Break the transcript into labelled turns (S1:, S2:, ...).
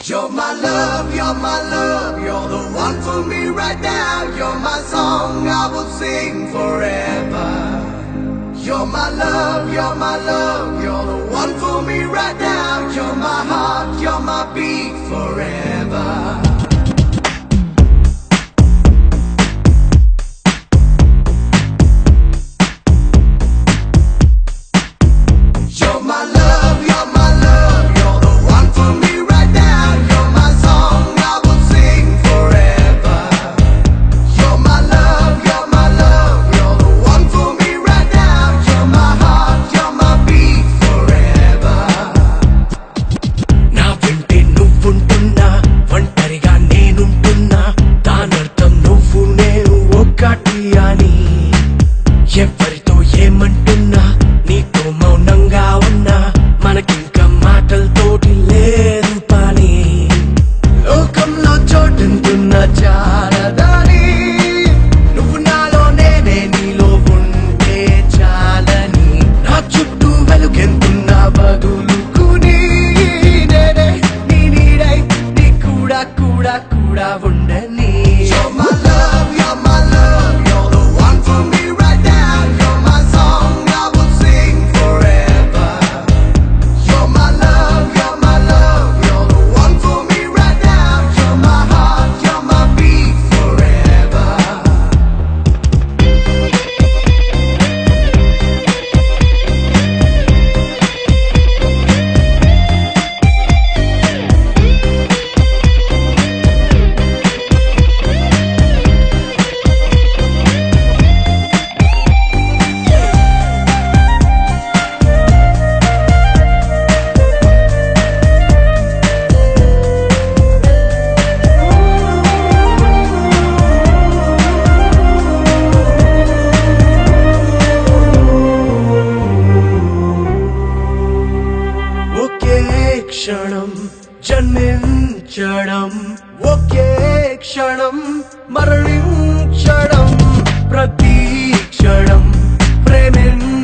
S1: You're my love, you're my love, you're the one for me right now. You're my song, I will sing forever. You're my love, you're my love, you're the one for me right now. You're my heart, you're my beat forever. ఎవరితో ఏమంటున్నా నీతో మౌనంగా ఉన్నా మనకింకా మాటలతోటి లేదు పని లోకంలో చోటంటున్నా చాలదని నువ్వు నాలో నేనే నీలో ఉంటే చాలని నా చుట్టూ వెలుగెంతున్నా బదులుకుని నేనే నీ నీడై నీ కూడా కూడా కూడా ఉండని క్షణం జన్మించడం ఒకే క్షణం మరణించడం ప్రతి క్షణం ప్రేమించడం